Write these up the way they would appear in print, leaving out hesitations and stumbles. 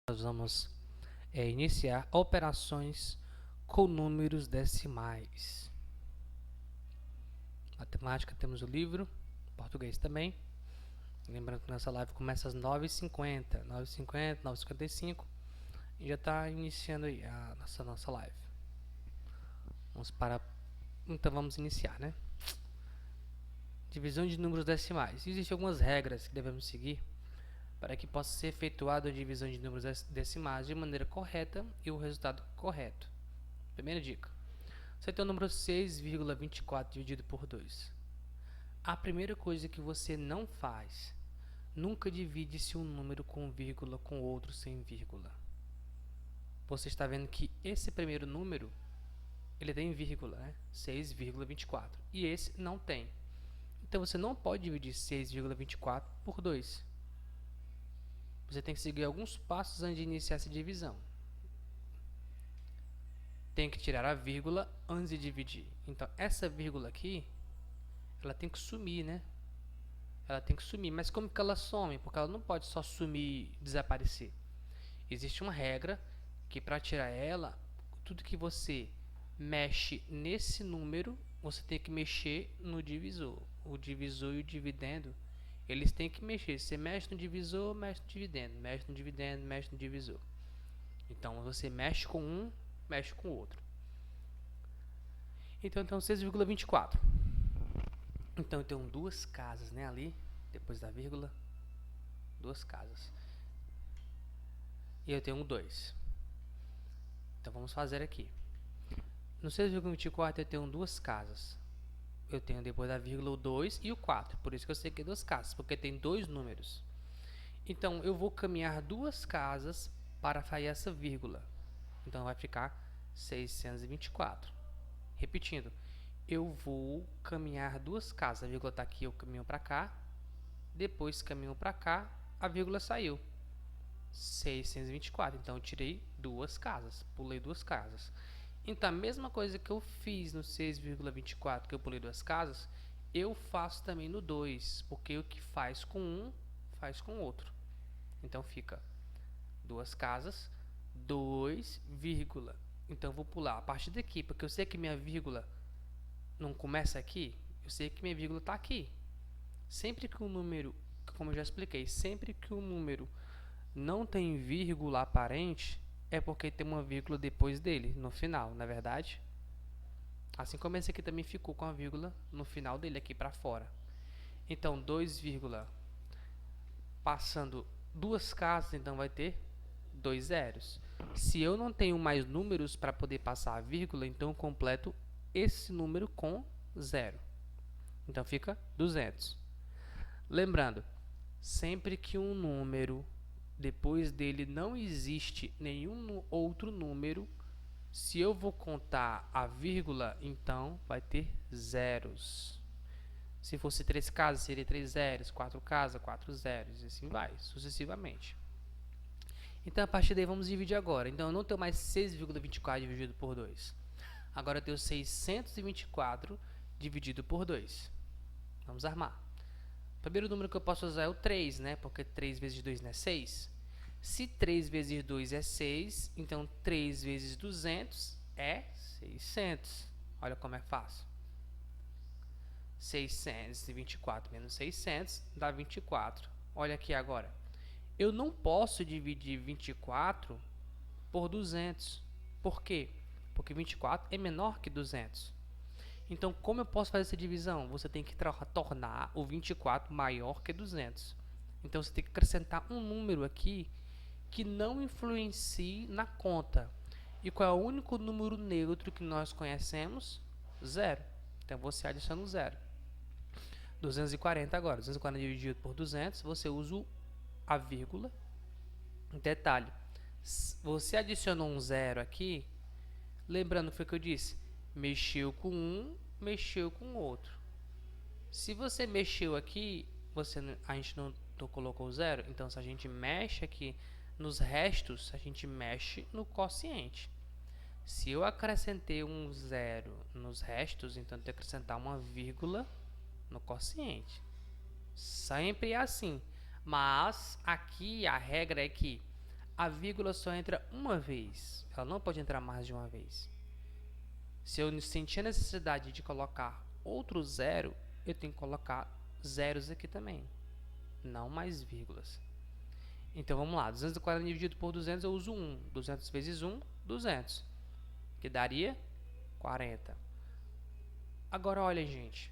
nós vamos iniciar operações com números decimais. Matemática temos o livro, português também. Lembrando que nossa live começa às 9h50, 9h50, 9h55 e já está iniciando aí a nossa live. Então vamos iniciar, né? Divisão de números decimais. Existem algumas regras que devemos seguir para que possa ser efetuada a divisão de números decimais de maneira correta e o resultado correto. Primeira dica. Você tem o número 6,24 dividido por 2. A primeira coisa que você não faz, nunca divide-se um número com vírgula com outro sem vírgula. Você está vendo que esse primeiro número, ele tem vírgula, né? 6,24. E esse não tem. Então, você não pode dividir 6,24 por 2. Você tem que seguir alguns passos antes de iniciar essa divisão. Tem que tirar a vírgula antes de dividir. Então, essa vírgula aqui, ela tem que sumir, né? Ela tem que sumir. Mas como que ela some? Porque ela não pode só sumir e desaparecer. Existe uma regra que para tirar ela, tudo que você mexe nesse número, você tem que mexer no divisor. O divisor e o dividendo, eles têm que mexer. Você mexe no divisor, mexe no dividendo. Mexe no dividendo, mexe no divisor. Então, você mexe com um, mexe com o outro. Então, 6,24. Então, eu tenho duas casas, né? Ali, depois da vírgula. Duas casas. E eu tenho 2. Então, vamos fazer aqui. No 6,24 eu tenho duas casas. Eu tenho depois da vírgula o 2 e o 4. Por isso que eu sei que é duas casas, porque tem dois números. Então, eu vou caminhar duas casas para fazer essa vírgula. Então, vai ficar 624. Repetindo, eu vou caminhar duas casas. A vírgula está aqui, eu caminho para cá. Depois caminho para cá, a vírgula saiu. 624. Então, eu tirei duas casas. Pulei duas casas. Então, a mesma coisa que eu fiz no 6,24, que eu pulei duas casas, eu faço também no 2, porque o que faz com um, faz com o outro. Então, fica duas casas, 2, vírgula. Então, eu vou pular a partir daqui, porque eu sei que minha vírgula não começa aqui, eu sei que minha vírgula está aqui. Sempre que um número, como eu já expliquei, sempre que um número não tem vírgula aparente, é porque tem uma vírgula depois dele, no final, na verdade. Assim como esse aqui também ficou com a vírgula no final dele, aqui para fora. Então, 2, passando duas casas, então vai ter 2 zeros. Se eu não tenho mais números para poder passar a vírgula, então eu completo esse número com 0. Então, fica 200. Lembrando, sempre que um número depois dele não existe nenhum outro número, se eu vou contar a vírgula, então vai ter zeros. Se fosse 3 casas, seria 3 zeros, 4 casas, 4 zeros, e assim vai, sucessivamente. Então, a partir daí, vamos dividir agora. Então, eu não tenho mais 6,24 dividido por 2. Agora, eu tenho 624 dividido por 2. Vamos armar. O primeiro número que eu posso usar é o 3, né? Porque 3 vezes 2 não é 6. Se 3 vezes 2 é 6, então 3 vezes 200 é 600. Olha como é fácil. 624 menos 600 dá 24. Olha aqui agora. Eu não posso dividir 24 por 200. Por quê? Porque 24 é menor que 200. Então, como eu posso fazer essa divisão? Você tem que tornar o 24 maior que 200. Então, você tem que acrescentar um número aqui que não influencie na conta. E qual é o único número neutro que nós conhecemos? 0. Então, você adiciona o 0. 240 agora. 240 dividido por 200, você usa a vírgula. Detalhe, você adicionou um 0 aqui, lembrando o que foi que eu disse? Mexeu com um, mexeu com o outro. Se você mexeu aqui, a gente não colocou 0, então se a gente mexe aqui nos restos, a gente mexe no quociente. Se eu acrescentei um 0 nos restos, então eu tenho que acrescentar uma vírgula no quociente. Sempre é assim. Mas aqui a regra é que a vírgula só entra uma vez. Ela não pode entrar mais de uma vez. Se eu sentir a necessidade de colocar outro zero, eu tenho que colocar zeros aqui também, não mais vírgulas. Então vamos lá, 240 dividido por 200 eu uso 1. 200 vezes 1, 200, que daria 40. Agora olha, gente,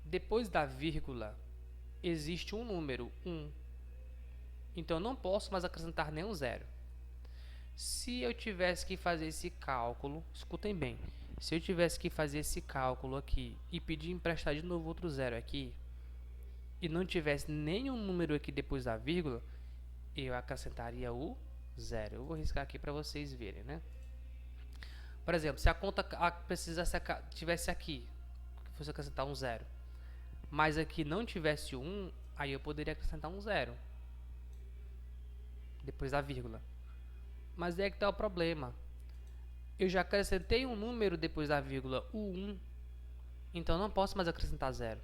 depois da vírgula existe um número, 1. Então eu não posso mais acrescentar nenhum zero. Se eu tivesse que fazer esse cálculo, escutem bem, se eu tivesse que fazer esse cálculo aqui e pedir emprestar de novo outro zero aqui, e não tivesse nenhum número aqui depois da vírgula, eu acrescentaria o zero. Eu vou riscar aqui para vocês verem, né? Por exemplo, se a conta tivesse aqui, fosse acrescentar um zero, mas aqui não tivesse um, aí eu poderia acrescentar um zero depois da vírgula. Mas é que está o problema. Eu já acrescentei um número depois da vírgula, o 1, então não posso mais acrescentar zero.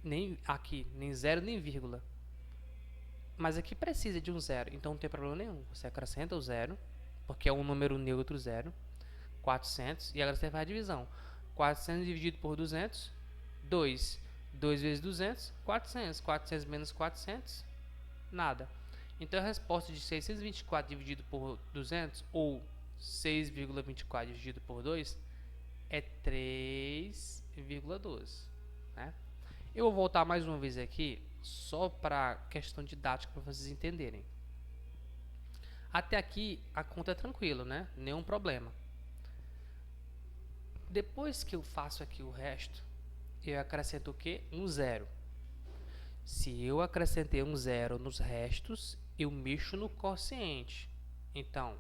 Nem aqui, nem zero, nem vírgula. Mas aqui precisa de um zero, então não tem problema nenhum. Você acrescenta o zero, porque é um número neutro zero, 400, e agora você faz a divisão. 400 dividido por 200, 2. 2 vezes 200, 400. 400 menos 400, nada. Então a resposta de 624 dividido por 200, ou 6,24 dividido por 2, é 3,12. Né? Eu vou voltar mais uma vez aqui, só para questão didática, para vocês entenderem. Até aqui a conta é tranquila, né? Nenhum problema. Depois que eu faço aqui o resto, eu acrescento o quê? Um zero. Se eu acrescentei um zero nos restos, eu mexo no quociente. Então,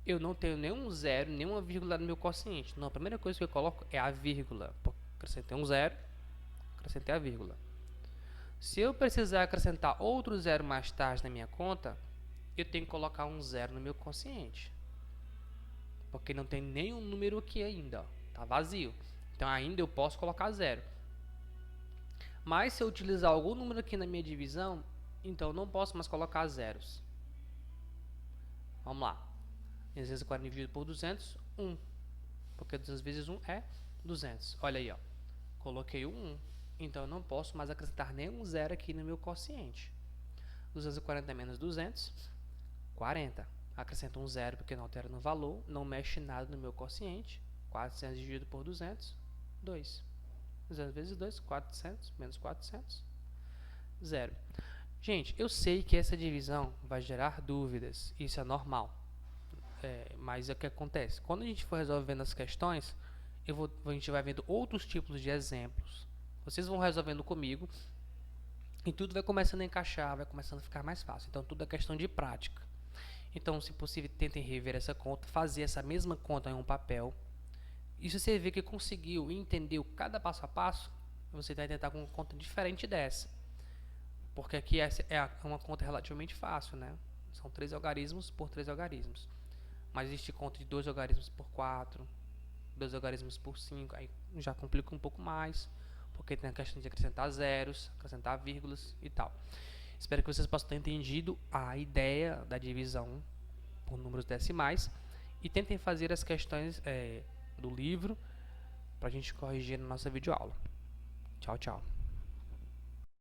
eu não tenho nenhum zero, nenhuma vírgula no meu quociente. Não, a primeira coisa que eu coloco é a vírgula. Acrescentei um zero, acrescentei a vírgula. Se eu precisar acrescentar outro zero mais tarde na minha conta, eu tenho que colocar um zero no meu quociente. Porque não tem nenhum número aqui ainda, está vazio. Então ainda eu posso colocar zero. Mas se eu utilizar algum número aqui na minha divisão, então eu não posso mais colocar zeros. Vamos lá. 240 dividido por 200, 1. Porque 200 vezes 1 é 200. Olha aí, ó. Coloquei o 1. Então eu não posso mais acrescentar nenhum zero aqui no meu quociente. 240 menos 200, 40. Acrescento um zero porque não altera no valor, não mexe nada no meu quociente. 400 dividido por 200, 2. 200 vezes 2, 400 menos 400, 0. Gente, eu sei que essa divisão vai gerar dúvidas, isso é normal. Mas é o que acontece? Quando a gente for resolvendo as questões, a gente vai vendo outros tipos de exemplos. Vocês vão resolvendo comigo e tudo vai começando a encaixar, vai começando a ficar mais fácil. Então, tudo é questão de prática. Então, se possível, tentem rever essa conta, fazer essa mesma conta em um papel. E se você vê que conseguiu e entendeu cada passo a passo, você vai tentar com uma conta diferente dessa. Porque aqui essa é uma conta relativamente fácil, né? São 3 algarismos por 3 algarismos. Mas existe conta de 2 algarismos por 4, 2 algarismos por 5, aí já complica um pouco mais, porque tem a questão de acrescentar zeros, acrescentar vírgulas e tal. Espero que vocês possam ter entendido a ideia da divisão por números decimais e tentem fazer as questões do livro para a gente corrigir na nossa videoaula. Tchau, tchau.